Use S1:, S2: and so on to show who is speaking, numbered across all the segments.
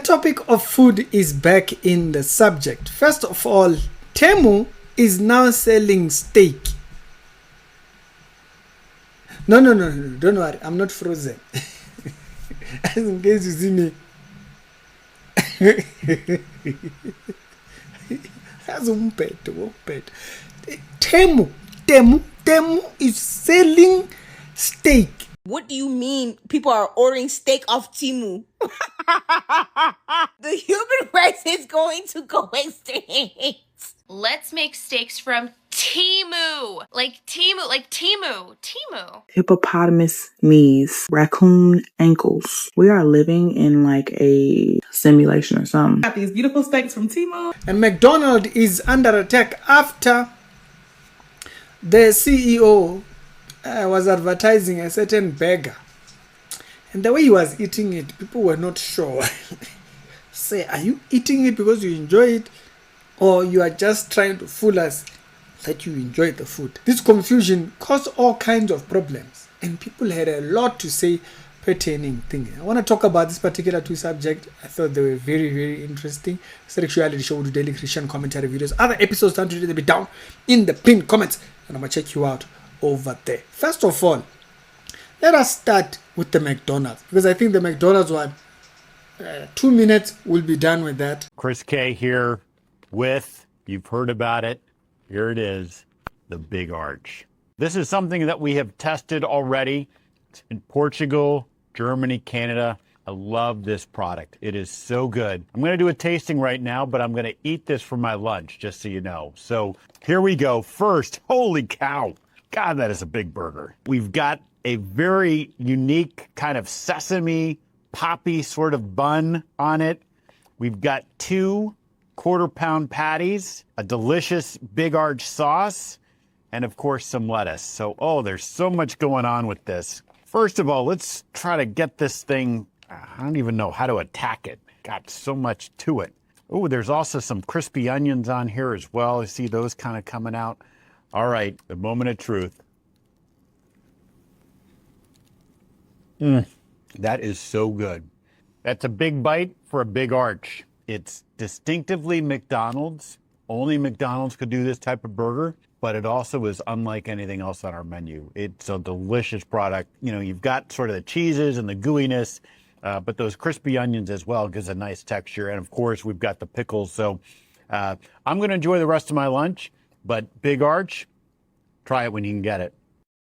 S1: topic of food is back in the subject. First of all, Temu is now selling steak. No, don't worry, I'm not frozen. As in case you see me. Temu is selling steak.
S2: What do you mean people are ordering steak off Temu? The human race is going to go extinct.
S3: Let's make steaks from Temu. Like Temu.
S4: Hippopotamus knees, raccoon ankles. We are living in like a simulation or something.
S5: Got these beautiful steaks from Temu.
S1: And McDonald's is under attack after the CEO was advertising a certain burger. And the way he was eating it, people were not sure. Say, are you eating it because you enjoy it? Or you are just trying to fool us that you enjoy the food? This confusion caused all kinds of problems. And people had a lot to say pertaining things. I want to talk about this particular two subjects. I thought they were very, very interesting. Sexuality show, do daily Christian commentary videos. Other episodes down to be down in the pinned comments. And I'm going to check you out over there. First of all, let us start with the McDonald's, because I think the McDonald's one, 2 minutes will be done with that.
S6: Chris K here with, you've heard about it, here it is, the Big Arch. This is something that we have tested already. It's in Portugal, Germany, Canada. I love this product. It is so good. I'm going to do a tasting right now, but I'm going to eat this for my lunch, just so you know. So here we go. First, holy cow. God, that is a big burger. We've got a very unique kind of sesame poppy sort of bun on it. We've got 2 quarter-pound patties, a delicious Big Arch sauce, and of course some lettuce. So, there's so much going on with this. First of all, let's try to get this thing, I don't even know how to attack it. Got so much to it. Oh, there's also some crispy onions on here as well. I see those kind of coming out. All right, the moment of truth. That is so good. That's a big bite for a Big Arch. It's distinctively McDonald's. Only McDonald's could do this type of burger, but it also is unlike anything else on our menu. It's a delicious product. You know, you've got sort of the cheeses and the gooiness, but those crispy onions as well gives a nice texture. And of course, we've got the pickles. So I'm going to enjoy the rest of my lunch, but Big Arch, try it when you can get it.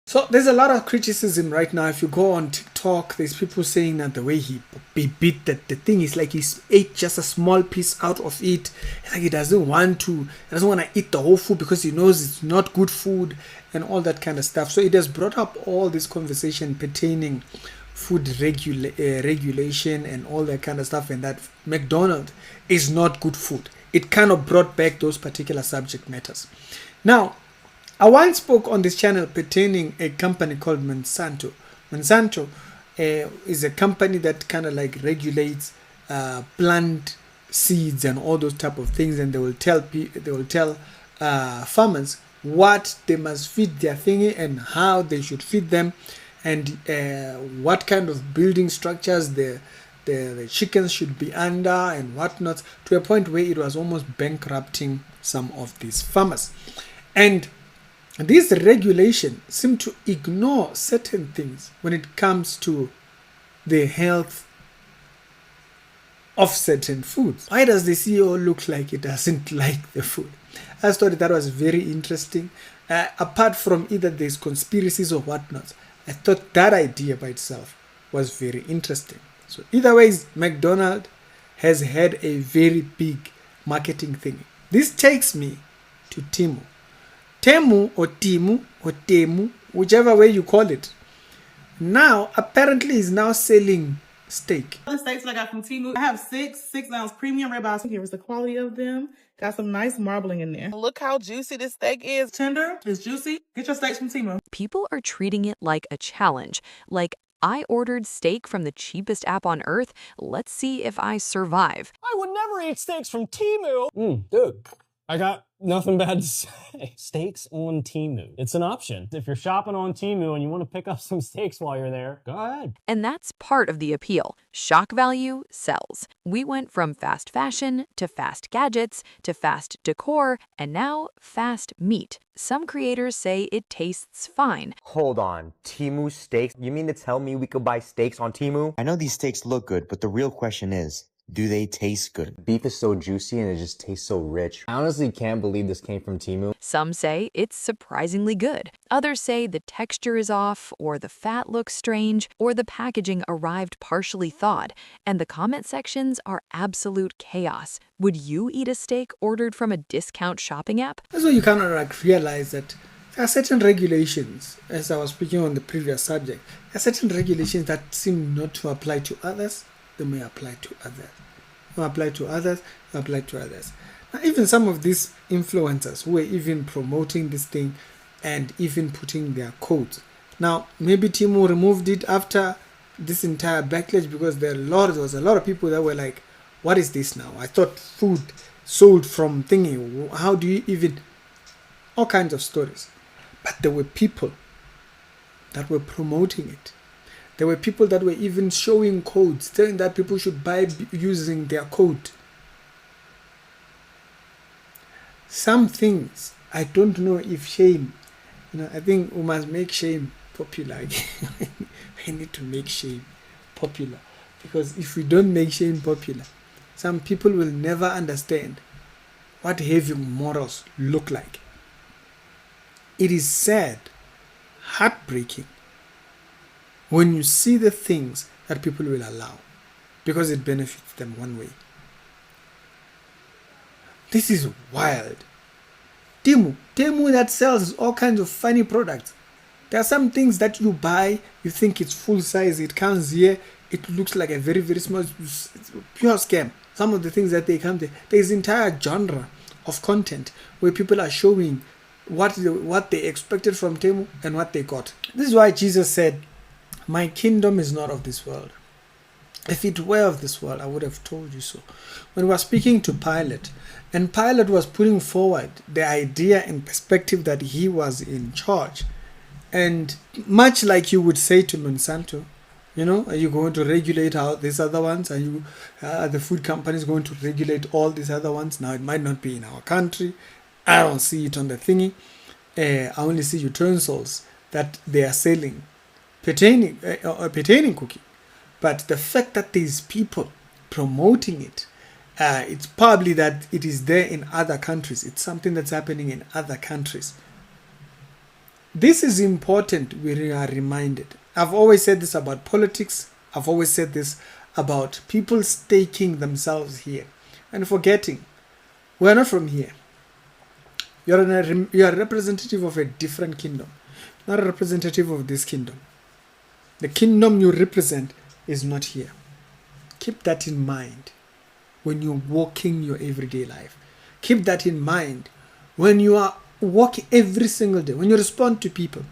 S1: So there's a lot of criticism right now. If you go on TikTok, there's people saying that the way he beat that the thing is like he ate just a small piece out of it. It's like he doesn't want to eat the whole food because he knows it's not good food and all that kind of stuff. So it has brought up all this conversation pertaining food regulation and all that kind of stuff, and that McDonald's is not good food. It kind of brought back those particular subject matters. Now, I once spoke on this channel pertaining a company called Monsanto. Monsanto is a company that kind of like regulates plant seeds and all those type of things, and they will tell farmers what they must feed their thingy and how they should feed them, and what kind of building structures the chickens should be under and whatnot, to a point where it was almost bankrupting some of these farmers. And these regulations seem to ignore certain things when it comes to the health of certain foods. Why does the CEO look like he doesn't like the food? I thought that was very interesting. Apart from either there's conspiracies or whatnot, I thought that idea by itself was very interesting. So either way, McDonald's has had a very big marketing thing. This takes me to Temu. Temu or Temu, whichever way you call it, now apparently is now selling steak.
S5: The steaks that I got from Temu, I have 6-ounce premium ribeyes. Here's the quality of them. Got some nice marbling in there. Look how juicy this steak is. Tender, it's juicy. Get your steaks from Temu.
S7: People are treating it like a challenge. Like, I ordered steak from the cheapest app on earth. Let's see if I survive.
S8: I would never eat steaks from Temu. Dude, I got nothing bad to say. Steaks on Temu. It's an option. If you're shopping on Temu and you want to pick up some steaks while you're there, go ahead.
S7: And that's part of the appeal. Shock value sells. We went from fast fashion to fast gadgets to fast decor and now fast meat. Some creators say it tastes fine.
S9: Hold on, Temu steaks? You mean to tell me we could buy steaks on Temu?
S10: I know these steaks look good, but the real question is, do they taste good?
S9: Beef is so juicy and it just tastes so rich. I honestly can't believe this came from Temu.
S7: Some say it's surprisingly good. Others say the texture is off, or the fat looks strange, or the packaging arrived partially thawed. And the comment sections are absolute chaos. Would you eat a steak ordered from a discount shopping app?
S1: That's why you kind of realize that there are certain regulations, as I was speaking on the previous subject, there are certain regulations that seem not to apply to others. They may apply to others. They apply to others. They apply to others. Now, even some of these influencers who were even promoting this thing and even putting their codes. Now, maybe Temu removed it after this entire backlash because there was a lot of people that were like, "What is this now? I thought food sold from thingy. How do you even?" All kinds of stories. But there were people that were promoting it. There were people that were even showing codes, telling that people should buy using their code. Some things, I don't know if shame, I think we must make shame popular. We need to make shame popular. Because if we don't make shame popular, some people will never understand what having morals look like. It is sad, heartbreaking, when you see the things that people will allow because it benefits them one way. This is wild. Temu that sells all kinds of funny products. There are some things that you buy, you think it's full size, it comes here, it looks like a very, very small, pure scam. Some of the things that they come to, there's entire genre of content where people are showing what they expected from Temu and what they got. This is why Jesus said, "My kingdom is not of this world. If it were of this world, I would have told you so." When we were speaking to Pilate, and Pilate was putting forward the idea and perspective that he was in charge, and much like you would say to Monsanto, are you going to regulate out these other ones? Are the food companies going to regulate all these other ones? Now, it might not be in our country. I don't see it on the thingy. I only see utensils that they are selling pertaining cooking. But the fact that these people promoting it, it's probably that it is there in other countries. It's something that's happening in other countries. This is important. We are reminded. I've always said this about politics. I've always said this about people staking themselves here and forgetting we're not from here. You're a representative of a different kingdom, not a representative of this kingdom. The kingdom you represent is not here. Keep that in mind when you're walking your everyday life. Keep that in mind when you are walking every single day, when you respond to people.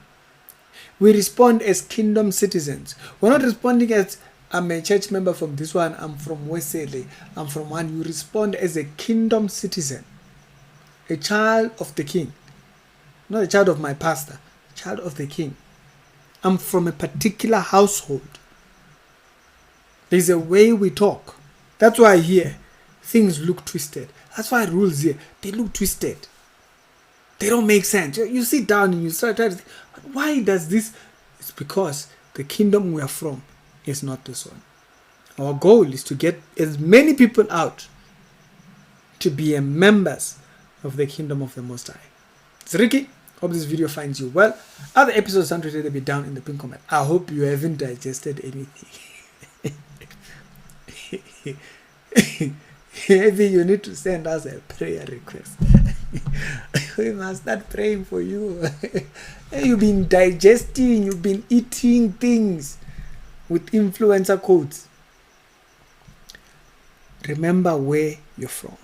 S1: We respond as kingdom citizens. We're not responding as, "I'm a church member from this one, I'm from Wesley, I'm from one." You respond as a kingdom citizen, a child of the king, not a child of my pastor, a child of the king. I'm from a particular household. There's a way we talk. That's why here things look twisted. That's why rules here, they look twisted. They don't make sense. You sit down and you start trying to think, why does this? It's because the kingdom we are from is not this one. Our goal is to get as many people out to be members of the kingdom of the Most High. It's Ricky. Hope this video finds you well. Other episodes are to be down in the pin comment. I hope you haven't digested anything. Maybe you need to send us a prayer request. We must start praying for you. You've been digesting, you've been eating things with influencer codes. Remember where you're from.